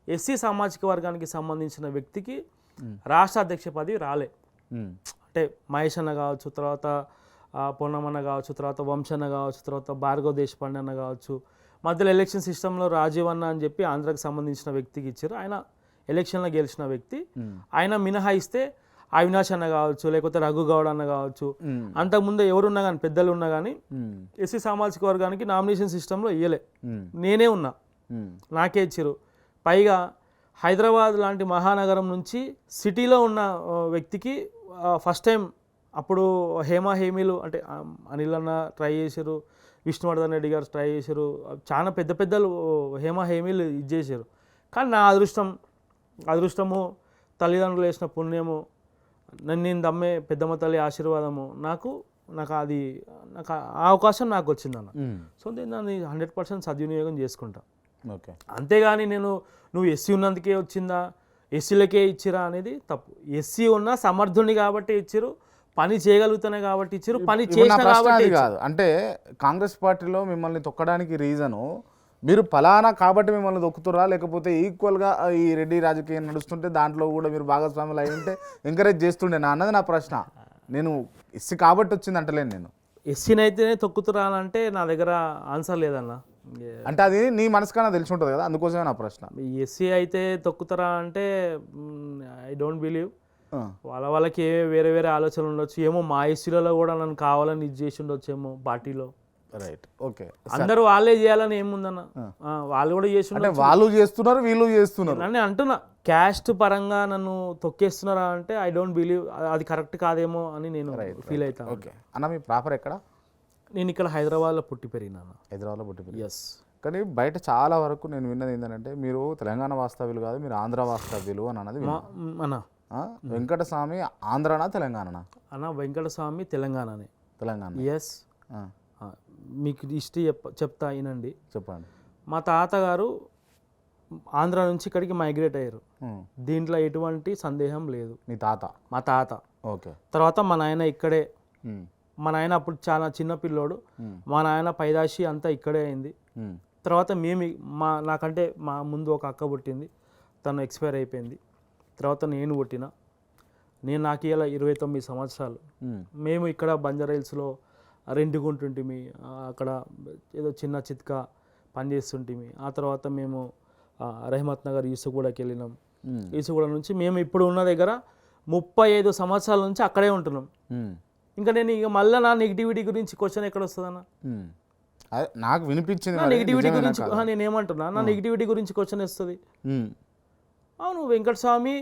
ఎస్సీ సామాజిక వర్గానికి సంబంధించిన వ్యక్తికి రాష్ట్ర అధ్యక్ష పదవి రాలే. అంటే మహేష్ అన్న కావచ్చు, తర్వాత పొన్నమన్న కావచ్చు, తర్వాత వంశన్న కావచ్చు, తర్వాత భార్గవ్ దేశపాండే అన్న కావచ్చు. మధ్యలో ఎలక్షన్ సిస్టంలో రాజీవ్ అన్న అని చెప్పి ఆంధ్రాకి సంబంధించిన వ్యక్తికి ఇచ్చారు. ఆయన ఎలక్షన్లో గెలిచిన వ్యక్తి. ఆయన మినహాయిస్తే అవినాష్ అన్న కావచ్చు, లేకపోతే రఘు గౌడ్ అన్న కావచ్చు, అంతకుముందు ఎవరున్నా కానీ పెద్దలు ఉన్నా కానీ ఎస్సీ సామాజిక వర్గానికి నామినేషన్ సిస్టంలో ఇయ్యలే. నేనే ఉన్నా, నాకే ఇచ్చారు. పైగా హైదరాబాద్ లాంటి మహానగరం నుంచి సిటీలో ఉన్న వ్యక్తికి ఫస్ట్ టైం అప్పుడు హేమీలు అంటే అనిల్ అన్న ట్రై చేశారు, విష్ణువర్ధన్ రెడ్డి గారు ట్రై చేశారు, చాలా పెద్దలు హేమీలు ఇది చేశారు. కానీ నా అదృష్టము తల్లిదండ్రులు వేసిన పుణ్యము, నేను దమ్మే పెద్దమ్మ తల్లి ఆశీర్వాదము, నాకు ఆ అవకాశం నాకు వచ్చిందన్న. సో నేను దాన్ని 100% సద్వినియోగం చేసుకుంటా. ఓకే, అంతేగాని నువ్వు ఎస్సీ ఉన్నందుకే వచ్చిందా, ఎస్సీలకే ఇచ్చిరా అనేది తప్పు. ఎస్సీ ఉన్న సమర్థుని కాబట్టి ఇచ్చిరు, పని చేయగలుగుతానే కాబట్టి ఇచ్చిరు, పని చేసిన కాబట్టి కాదు. అంటే కాంగ్రెస్ పార్టీలో మిమ్మల్ని తొక్కడానికి రీజను మీరు ఫలానా కాబట్టి మిమ్మల్ని దొక్కుతురా, లేకపోతే ఈక్వల్గా ఈ రెడ్డి రాజకీయం నడుస్తుంటే దాంట్లో కూడా మీరు భాగస్వాములు అయి ఉంటే ఎంకరేజ్ చేస్తుండే నా అన్నది నా ప్రశ్న. నేను ఎస్సీ కాబట్టి వచ్చింది అంటలేను. నేను ఎస్సీని అయితేనే తొక్కుతురా అంటే నా దగ్గర ఆన్సర్ లేదన్న. అంటే అది నీ మనసుకన్నా తెలిసి ఉంటుంది కదా, అందుకోసమే నా ప్రశ్న. ఎస్సీ అయితే తొక్కుతారా అంటే ఐ డోంట్ బిలీవ్. వాళ్ళకి వేరే ఆలోచనలు ఉండొచ్చు ఏమో. మా ఎస్సీలలో కూడా నన్ను కావాలని ఇది చేసి ఉండొచ్చేమో పార్టీలో. Right, okay. అందరూ వాళ్ళే చేయాలని ఏముందన్న, వాళ్ళు కూడా చేసి వాళ్ళు చేస్తున్నారు, వీళ్ళు చేస్తున్నారు అని అంటున్నా. క్యాస్ట్ పరంగా నన్ను తొక్కేస్తున్నారా అంటే ఐ డోంట్ బిలీవ్, అది కరెక్ట్ కాదేమో అని నేను ఫీల్ అవుతాను. ఓకే అన్న, మీ ప్రాపర్ ఎక్కడ? నేను ఇక్కడ హైదరాబాద్లో పుట్టి పెరిగినాను. హైదరాబాద్లో పుట్టి పెరిగి. ఎస్. కానీ బయట చాలా వరకు నేను విన్నది ఏంటంటే మీరు తెలంగాణ వాస్తవ్యులు కాదు, మీరు ఆంధ్ర వాస్తవ్యులు అని అన్నది. అన్న వెంకటస్వామి ఆంధ్రానా తెలంగాణనా? అన్న వెంకటస్వామి తెలంగాణనే. తెలంగాణ. ఎస్. మీకు హిస్టరీ చెప్తా వినండి. చెప్పండి. మా తాతగారు ఆంధ్ర నుంచి ఇక్కడికి మైగ్రేట్ అయ్యారు, దీంట్లో ఎటువంటి సందేహం లేదు. మీ తాత? మా తాత. ఓకే. తర్వాత మా నాయన ఇక్కడే. మా నాయన అప్పుడు చాలా చిన్న పిల్లోడు. మా నాయన పైదాసి అంతా ఇక్కడే అయింది. తర్వాత నాకంటే మా ముందు ఒక అక్క పుట్టింది, తను ఎక్స్పైర్ అయిపోయింది. తర్వాత నేను పుట్టిన. నాకు ఇలా 29 సంవత్సరాలు. మేము ఇక్కడ బంజారాహిల్స్లో రెంట్కుంటుంటిమి, అక్కడ ఏదో చిన్న చిత్కా పనిచేస్తుంటిమి. ఆ తర్వాత మేము రహమత్ నగర్ యూసుగూడకి వెళ్ళినాం. యూసుగూడ నుంచి మేము ఇప్పుడు ఉన్న దగ్గర 35 సంవత్సరాల నుంచి అక్కడే ఉంటున్నాం. ఇంకా నేను మళ్ళీ నా నెగిటివిటీ గురించి క్వశ్చన్ ఎక్కడ వస్తుందన్న? నాకు వినిపించింది నెగిటివిటీ గురించి. నేను ఏమంటున్నా, నా నెగిటివిటీ గురించి క్వశ్చన్ వస్తుంది. అవును, వెంకటస్వామి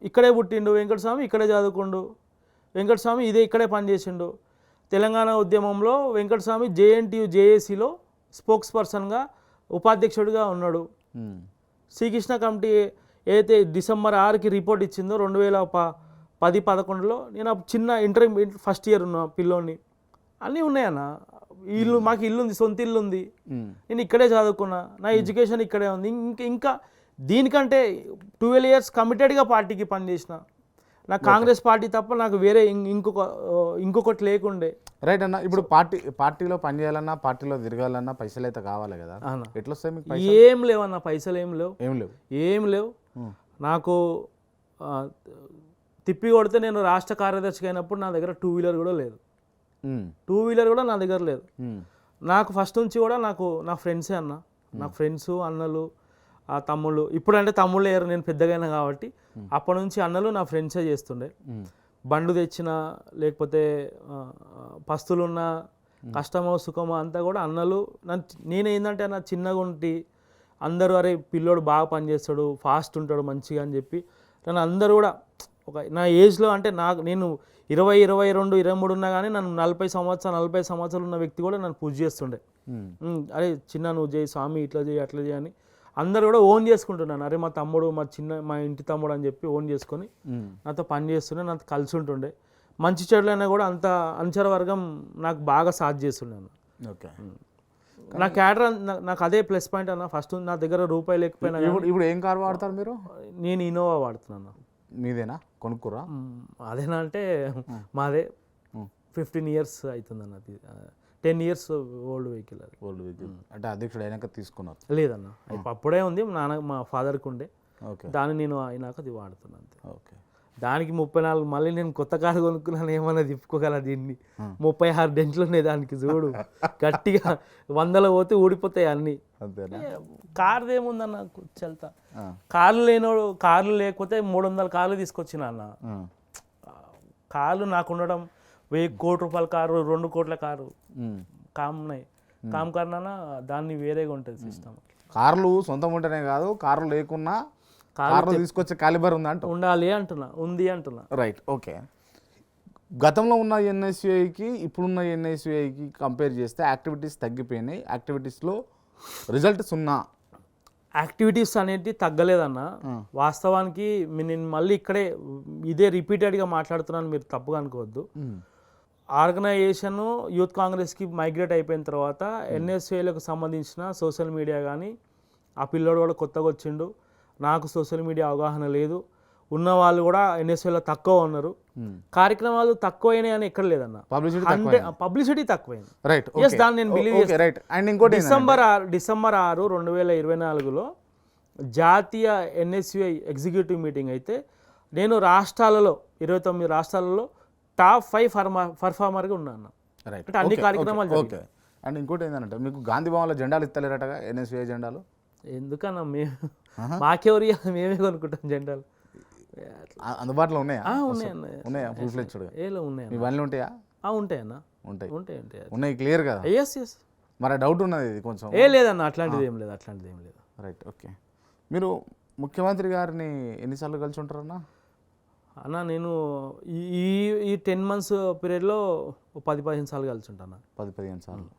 ఇక్కడే పుట్టిండు, వెంకటస్వామి ఇక్కడే చదువుకుండు, వెంకటస్వామి ఇదే ఇక్కడే పనిచేసిండు. తెలంగాణ ఉద్యమంలో వెంకటస్వామి జేఎన్టీయు జేఏసీలో స్పోక్స్ పర్సన్గా ఉపాధ్యక్షుడిగా ఉన్నాడు. శ్రీకృష్ణ కమిటీ ఏదైతే డిసెంబర్ 6కి రిపోర్ట్ ఇచ్చిందో 2010-11లో నేను చిన్న ఫస్ట్ ఇయర్ ఉన్న పిల్లోని అన్నీ ఉన్నాయన్న. ఇల్లు మాకు ఇల్లు ఉంది, సొంత ఇల్లు ఉంది, నేను ఇక్కడే చదువుకున్నా, నా ఎడ్యుకేషన్ ఇక్కడే ఉంది. ఇంకా దీనికంటే 12 years కమిటెడ్గా పార్టీకి పనిచేసిన. నాకు కాంగ్రెస్ పార్టీ తప్ప నాకు వేరే ఇంకొకటి లేకుండే. రైట్ అన్న. ఇప్పుడు పార్టీలో పనిచేయాలన్నా పార్టీలో తిరగాలన్నా పైసలు అయితే కావాలి కదా, ఎట్లా వస్తాయి మీకు? ఏం లేవన్న, పైసలు ఏం లేవు. నాకు తిప్పి కొడితే నేను రాష్ట్ర కార్యదర్శిగా అయినప్పుడు నా దగ్గర 2-wheeler కూడా లేదు. 2-wheeler కూడా నా దగ్గర లేదు. నాకు ఫస్ట్ నుంచి కూడా నా ఫ్రెండ్సే అన్న, నా ఫ్రెండ్స్ అన్నలు ఆ తమ్ముళ్ళు. ఇప్పుడంటే తమ్ముళ్ళు లేరు, నేను పెద్దగైనా కాబట్టి. అప్పటి నుంచి అన్నలు నా ఫ్రెండ్సే చేస్తుండే. బండ్లు తెచ్చిన లేకపోతే పస్తులున్న కష్టమో సుఖమో అంతా కూడా అన్నలు. నేనేందంటే నా చిన్నగా ఉండి అందరూ అరే పిల్లోడు బాగా పనిచేస్తాడు, ఫాస్ట్ ఉంటాడు మంచిగా అని చెప్పి నన్ను అందరూ కూడా నా ఏజ్లో అంటే నేను 20, 22, 23 ఉన్నా కానీ నన్ను 40 సంవత్సరాలు ఉన్న వ్యక్తి కూడా నన్ను పూజ చేస్తుండే. అరే చిన్న నువ్వు చేయి స్వామి, ఇట్లా చేయి అట్లా చేయి అని అందరూ కూడా ఓన్ చేసుకుంటున్నాను. అరే మా తమ్ముడు, మా ఇంటి తమ్ముడు అని చెప్పి ఓన్ చేసుకొని నాతో పని చేస్తుండే, నాతో కలిసి ఉంటుండే. మంచి చెడులైనా కూడా అంత అంచర వర్గం నాకు బాగా సాధ్ చేస్తున్నాను. ఓకే, నా క్యాడర్ నాకు అదే ప్లస్ పాయింట్ అన్న. ఫస్ట్ నా దగ్గర రూపాయి లేకపోయినా. ఇప్పుడు ఏం కార్ వాడతారు మీరు? నేను ఇన్నోవా వాడుతున్నాను. మీదేనా, కొనుక్కురా? అదేనా అంటే మాదే 15 years అవుతుంది అన్నది. 10 years ఓల్డ్ వెహికల్. అది ఓల్డ్ వెహికల్ అంటే అధ్యక్షుడు అయినాక తీసుకున్నారు? లేదన్న, అప్పుడే ఉంది. మా ఫాదర్కి ఉండే, దాన్ని నేను అయినాక అది వాడుతున్నాను అంతే. ఓకే, దానికి 34 మళ్ళీ నేను కొత్త కారు కొనుక్కున్నాను, ఏమన్నా తిప్పుకోగల దీన్ని. 36 డెంట్లు ఉన్నాయి దానికి, చూడు గట్టిగా 100లో పోతే ఊడిపోతాయి అన్నీ. కార్ది ఏముందన్న కూర్చెళ్తా. కార్లు లేకపోతే 300 కార్లు తీసుకొచ్చిన అన్న. కార్లు నాకు ఉండడం 1,000 కోట్ల రూపాయల కారు, 2 కోట్ల కారు కామ్ కన్నా దాన్ని వేరేగా ఉంటుంది సిస్టమ్. కార్లు సొంతం ఉంటేనే కాదు, కార్లు లేకున్నా కార్లు తీసుకొచ్చే కాలిబర్ ఉండాలి ఉంది అంటున్నా. Right, okay. గతంలో ఉన్న ఎన్ఎస్యుఐకి ఇప్పుడున్న ఎన్ఎస్యుఐకి కంపేర్ చేస్తే యాక్టివిటీస్ తగ్గిపోయినాయి, యాక్టివిటీస్లో రిజల్ట్ 0. యాక్టివిటీస్ అనేది తగ్గలేదన్న. వాస్తవానికి నేను మళ్ళీ ఇక్కడే ఇదే రిపీటెడ్గా మాట్లాడుతున్నాను, మీరు తప్పుగా అనుకోవద్దు. ఆర్గనైజేషన్ యూత్ కాంగ్రెస్కి మైగ్రేట్ అయిపోయిన తర్వాత ఎన్ఎస్యుఐలకు సంబంధించిన సోషల్ మీడియా కానీ, ఆ పిల్లోడు కూడా కొత్తగా వచ్చిండు, నాకు సోషల్ మీడియా అవగాహన లేదు, ఉన్న వాళ్ళు కూడా ఎన్ఎస్యుఐలో తక్కువ ఉన్నారు. కార్యక్రమాలు తక్కువైనాయి అని ఎక్కడ లేదన్న, పబ్లిసిటీ తక్కువైంది. దాన్ని నేను బిలీవ్ చేస్తాను. డిసెంబర్ 6, 2024లో జాతీయ ఎన్ఎస్యుఐ ఎగ్జిక్యూటివ్ మీటింగ్ అయితే నేను రాష్ట్రాలలో 29 రాష్ట్రాలలో టాప్ 5 పర్ఫార్మర్గా ఉన్నాను. అంటే అన్ని కార్యక్రమాలు. అండ్ ఇంకోటి ఏంటంటే మీకు గాంధీ భవన్లో జెండాలు ఇస్తలేరటగా, ఎన్ఎస్యుఐ జెండాలు? ఎందుకన్నా మాకెవరి మేమే కొనుక్కుంటాం జెండాలు. అందుబాటులో ఉన్నాయా? ఉన్నాయా? ఫుల్ ఫ్లెడ్జ్డ్గా ఉన్నాయి. ఇవన్నీ ఉంటాయా? ఉంటాయన్నా, ఉంటాయి. ఉంటాయి ఉన్నాయి, క్లియర్ కదా? ఎస్. మరి డౌట్ ఉన్నది ఇది కొంచెం. లేదన్న, అట్లాంటిది ఏం లేదు. Right, okay. మీరు ముఖ్యమంత్రి గారిని ఎన్నిసార్లు కలిసి ఉంటారన్నా? అన్న నేను ఈ 10 months పీరియడ్లో 10-15 సార్లు కలిసి ఉంటాను. 10-15 సార్లు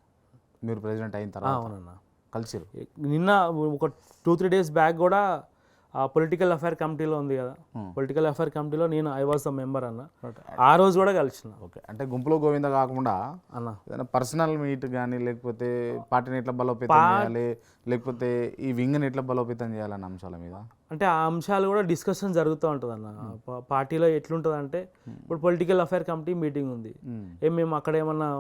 మీరు ప్రెసిడెంట్ అయిన తర్వాత? అవునన్నా, కలిసిరు. నిన్న ఒక 2-3 days బ్యాక్ కూడా పొలిటికల్ అఫైర్ కమిటీలో ఉంది కదా, పొలిటికల్ అఫైర్ కమిటీలో ఐ వాజ్ ద మెంబర్ అన్న. ఆ రోజు కూడా కలిసిన. ఓకే, అంటే గుంపులో గోవింద కాకుండా అన్న ఏదైనా పర్సనల్ మీట్ కానీ, లేకపోతే పార్టీని ఎట్లా బలోపేతం చేయాలి, లేకపోతే ఈ వింగ్ని ఎట్లా బలోపేతం చేయాలన్న అంశాల మీద అంటే ఆ అంశాలు కూడా డిస్కషన్ జరుగుతూ ఉంటుంది అన్న. పార్టీలో ఎట్లుంటుంది అంటే, ఇప్పుడు పొలిటికల్ అఫైర్ కమిటీ మీటింగ్ ఉంది, మేము అక్కడ ఏమన్నా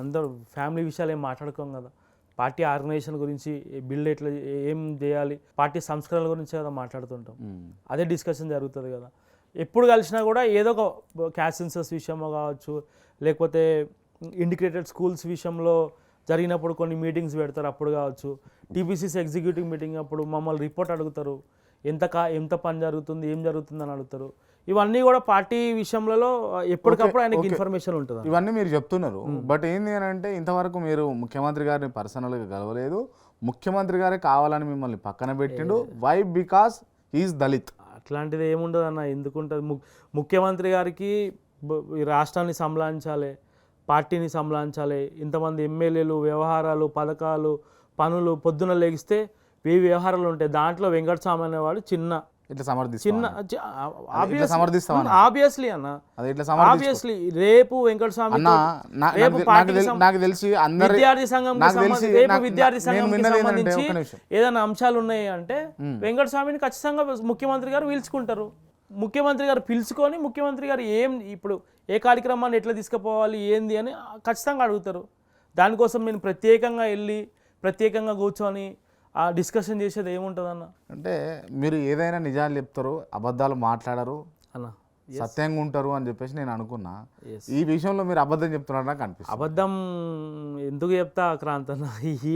అందరూ ఫ్యామిలీ విషయాలు ఏం మాట్లాడుకోం కదా, పార్టీ ఆర్గనైజేషన్ గురించి బిల్డ్ ఎట్లా ఏం చేయాలి, పార్టీ సంస్కరణల గురించి కదా మాట్లాడుతుంటాం. అదే డిస్కషన్ జరుగుతుంది కదా. ఎప్పుడు కలిసినా కూడా ఏదో ఒక క్యాస్ట్ సెన్సస్ విషయమో కావచ్చు, లేకపోతే ఇంటిగ్రేటెడ్ స్కూల్స్ విషయంలో జరిగినప్పుడు కొన్ని మీటింగ్స్ పెడతారు, అప్పుడు కావచ్చు. టీపీసీసీ ఎగ్జిక్యూటివ్ మీటింగ్ అప్పుడు మమ్మల్ని రిపోర్ట్ అడుగుతారు, ఎంత పని జరుగుతుంది, ఏం జరుగుతుంది అని అడుగుతారు. ఇవన్నీ కూడా పార్టీ విషయంలో ఎప్పటికప్పుడు ఆయనకి ఇన్ఫర్మేషన్ ఉంటుంది. ఇవన్నీ మీరు చెప్తున్నారు, బట్ ఏంది అని అంటే ఇంతవరకు మీరు ముఖ్యమంత్రి గారిని పర్సనల్గా కలవలేదు, ముఖ్యమంత్రి గారే కావాలని మిమ్మల్ని పక్కన పెట్టిండు. వై? Because he's Dalit. అట్లాంటిది ఏముండదు అన్న. ఎందుకుంటుంది? ముఖ్యమంత్రి గారికి ఈ రాష్ట్రాన్ని సంలాంచాలి, పార్టీని సంలాంచాలి, ఇంతమంది ఎమ్మెల్యేలు, వ్యవహారాలు, పథకాలు, పనులు, పొద్దున లెగిస్తే 1000 వ్యవహారాలు ఉంటాయి. దాంట్లో వెంకటస్వామి అనేవాడు చిన్న ఇట్లా సమర్థిస్తా చిన్న ఆబ్వియస్లీ అన్న, అది ఇట్లా ఆబ్వియస్లీ రేపు వెంకటస్వామి రేపు నాకు తెలిసి అందరి విద్యార్థి సంఘం రేపు విద్యార్థి సంఘంకి సంబంధించి ఏదైనా అంశాలు ఉన్నాయి అంటే వెంకటస్వామిని ఖచ్చితంగా ముఖ్యమంత్రి గారు పిలుచుకుంటారు. ముఖ్యమంత్రి గారు పిలుచుకొని ముఖ్యమంత్రి గారు ఇప్పుడు ఏ కార్యక్రమాన్ని ఎట్లా తీసుకుపోవాలి ఏంది అని ఖచ్చితంగా అడుగుతారు. దానికోసం నేను ప్రత్యేకంగా వెళ్ళి ప్రత్యేకంగా కూర్చొని ఆ డిస్కషన్ చేసేది ఏముంటుందన్న? అంటే మీరు ఏదైనా నిజాలు చెప్తారు, అబద్ధాలు మాట్లాడరు అన్న, సత్యంగా ఉంటారు అని చెప్పేసి నేను అనుకున్నా. ఈ విషయంలో మీరు అబద్ధం చెప్తున్నారు నాకు అనిపిస్తుంది. అబద్ధం ఎందుకు చెప్తా క్రాంత్ అన్న?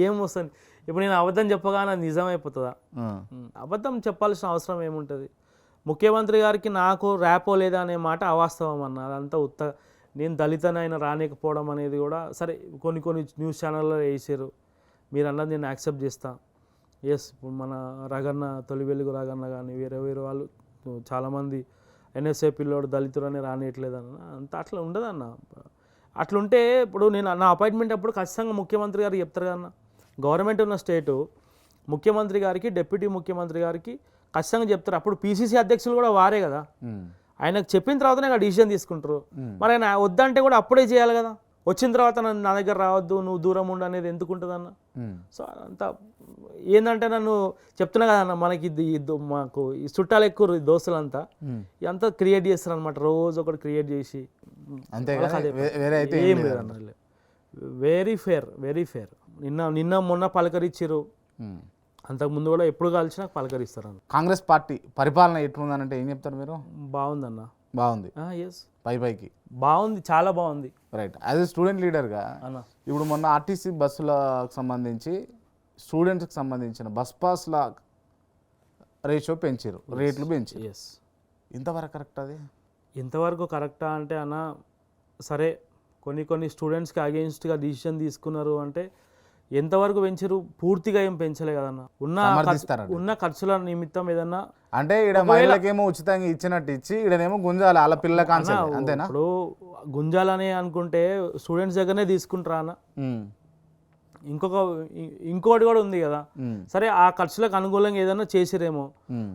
ఏం వస్తుంది ఇప్పుడు? నేను అబద్ధం చెప్పగానే నిజమైపోతుందా? అబద్ధం చెప్పాల్సిన అవసరం ఏముంటుంది? ముఖ్యమంత్రి గారికి నాకు ర్యాపో లేదా అనే మాట అవాస్తవం అన్న. అదంతా నేను దళితనైనా రానికపోవడం అనేది కూడా సరే, కొన్ని న్యూస్ ఛానల్లో వేసారు. మీరు అన్నది నేను యాక్సెప్ట్ చేస్తాను. ఎస్, ఇప్పుడు మన రగన్న, తొలి వెలుగు రగన్న కానీ వేరే వాళ్ళు చాలామంది ఎన్ఎస్ఏ పిల్లోడు దళితుడని రానియట్లేదన్న, అంత అట్లా ఉండదన్న. అట్లుంటే ఇప్పుడు నేను నా అపాయింట్మెంట్ అప్పుడు ఖచ్చితంగా ముఖ్యమంత్రి గారు చెప్తారు కదన్న. గవర్నమెంట్ ఉన్న స్టేటు ముఖ్యమంత్రి గారికి, డిప్యూటీ ముఖ్యమంత్రి గారికి ఖచ్చితంగా చెప్తారు. అప్పుడు పీసీసీ అధ్యక్షులు కూడా వారే కదా, ఆయనకు చెప్పిన తర్వాతనే డిసిజన్ తీసుకుంటారు. మరి ఆయన వద్దంటే కూడా అప్పుడే చేయాలి కదా. వచ్చిన తర్వాత నా దగ్గర రావద్దు, నువ్వు దూరం ఉండు అనేది ఎందుకు ఉంటుందన్న? సో అదంతా ఏంటంటే నన్ను చెప్తున్నా కదన్న, మనకి మాకు ఈ చుట్టాలు ఎక్కువ దోస్తులంతా ఇదంతా క్రియేట్ చేస్తారు అనమాట. రోజు ఒకటి క్రియేట్ చేసి ఏం లేదన్న. Very fair. నిన్న మొన్న పలకరించారు, అంతకుముందు కూడా ఎప్పుడు కలిసినా పలకరిస్తారు. కాంగ్రెస్ పార్టీ పరిపాలన ఎట్లుందనంటే ఏం చెప్తారు మీరు? బాగుందన్న. బాగుంది. ఎస్, పైకి బాగుంది, చాలా బాగుంది. రైట్. యాజ్ ఎ స్టూడెంట్ లీడర్గా ఇప్పుడు మొన్న ఆర్టీసీ బస్సులకు సంబంధించి స్టూడెంట్స్కి సంబంధించిన బస్ పాస్ల రేషియో పెంచారు, రేట్లు పెంచారు. ఎస్, ఇంతవరకు కరెక్ట్? అది ఇంతవరకు కరెక్టా అంటే అన్న, సరే కొన్ని స్టూడెంట్స్కి అగెయిన్స్ట్గా డిసిషన్ తీసుకున్నారు అంటే ఎంతవరకు పెంచారు? పూర్తిగా ఏం పెంచలే కదన్న. ఉన్న ఖర్చుల నిమిత్తం ఏదన్నా అంటే ఇక్కడ మహిళలకేమో ఉచితంగా ఇచ్చినట్టు ఇచ్చి ఇక్కడనేమో గుంజాలి వాళ్ళ పిల్ల కాన్సెప్ట్, అంతేనా? ఇప్పుడు గుంజాలని అనుకుంటే స్టూడెంట్స్ దగ్గరనే తీసుకుంటారా అన్న? ఇంకోటి కూడా ఉంది కదా. సరే, ఆ ఖర్చులకు అనుకూలంగా ఏదైనా చేసిరేమో.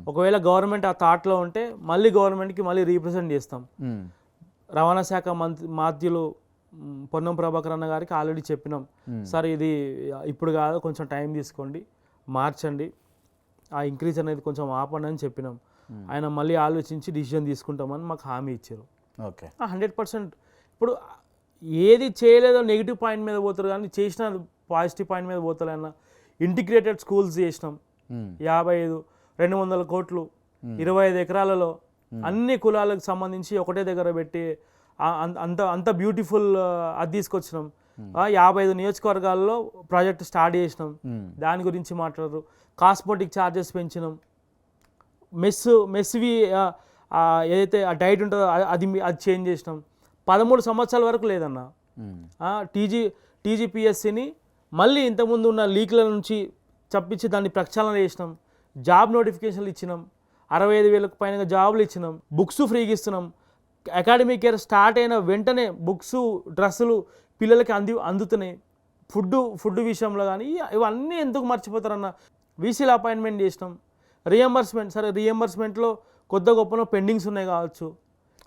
ఒకవేళ గవర్నమెంట్ ఆ థాట్లో ఉంటే మళ్ళీ గవర్నమెంట్కి మళ్ళీ రీప్రజెంట్ చేస్తాం. రవాణా శాఖ మాధ్యులు పొన్నం ప్రభాకర్ అన్న గారికి ఆల్రెడీ చెప్పినాం, సార్ ఇది ఇప్పుడు కాదు, కొంచెం టైం తీసుకోండి, మార్చండి, ఆ ఇంక్రీజ్ అనేది కొంచెం ఆపండి అని చెప్పినాం. ఆయన మళ్ళీ ఆలోచించి డిసిజన్ తీసుకుంటామని మాకు హామీ ఇచ్చారు. ఓకే, 100%. ఇప్పుడు ఏది చేయలేదో నెగిటివ్ పాయింట్ మీద పోతారు, కానీ చేసిన పాజిటివ్ పాయింట్ మీద పోతారన్న. ఇంటిగ్రేటెడ్ స్కూల్స్ చేసినాం, 200 కోట్లు 25 ఎకరాలలో అన్ని కులాలకు సంబంధించి ఒకటే దగ్గర పెట్టి అంత బ్యూటిఫుల్ అది తీసుకొచ్చినాం. 55 నియోజకవర్గాల్లో ప్రాజెక్ట్ స్టార్ట్ చేసినాం, దాని గురించి మాట్లాడరు. Cosmetic charges పెంచినాం. మెస్వి ఏదైతే ఆ డైట్ ఉంటుందో అది చేంజ్ చేసినాం. 13 సంవత్సరాల వరకు లేదన్న. టీజీపీఎస్సీని మళ్ళీ ఇంతకుముందు ఉన్న లీక్ల నుంచి చప్పించి దాన్ని ప్రక్షాళన చేసినాం. జాబ్ నోటిఫికేషన్లు ఇచ్చినాం, 65,000కు పైన జాబులు ఇచ్చినాం. బుక్స్ ఫ్రీగా ఇస్తున్నాం. అకాడమిక్ ఇయర్ స్టార్ట్ అయిన వెంటనే బుక్స్, డ్రెస్సులు పిల్లలకి అందుతున్నాయి. ఫుడ్ విషయంలో కానీ ఇవన్నీ ఎందుకు మర్చిపోతారన్న? వీసీల అపాయింట్మెంట్ చేసినాం. రియంబర్స్మెంట్, సరే రియంబర్స్మెంట్లో కొద్ది గొప్పలో పెండింగ్స్ ఉన్నాయి కావచ్చు.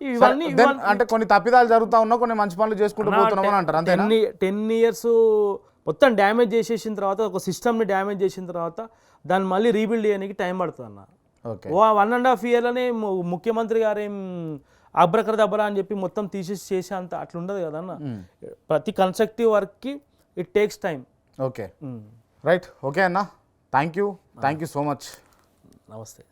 ఇవన్నీ అంటే కొన్ని తప్పిదాలు జరుగుతూ ఉన్నా, కొన్ని మంచి పనులు చేసుకుంటూ పోతున్నాం అంటారు. అంతే 10 years మొత్తం డ్యామేజ్ చేసేసిన తర్వాత, ఒక సిస్టమ్ని డ్యామేజ్ చేసిన తర్వాత దాన్ని మళ్ళీ రీబిల్డ్ చేయడానికి టైం పడుతుంది అన్న. 1.5 yearలోనే ముఖ్యమంత్రి గారు ఏం అబ్రకరదబ్బరా అని చెప్పి మొత్తం తీసేసి చేసే అంత అట్లా ఉండదు కదన్న. ప్రతి కన్స్ట్రక్టివ్ వర్క్కి it takes time. Okay, right. Okay అన్న, థ్యాంక్ యూ సో మచ్. నమస్తే.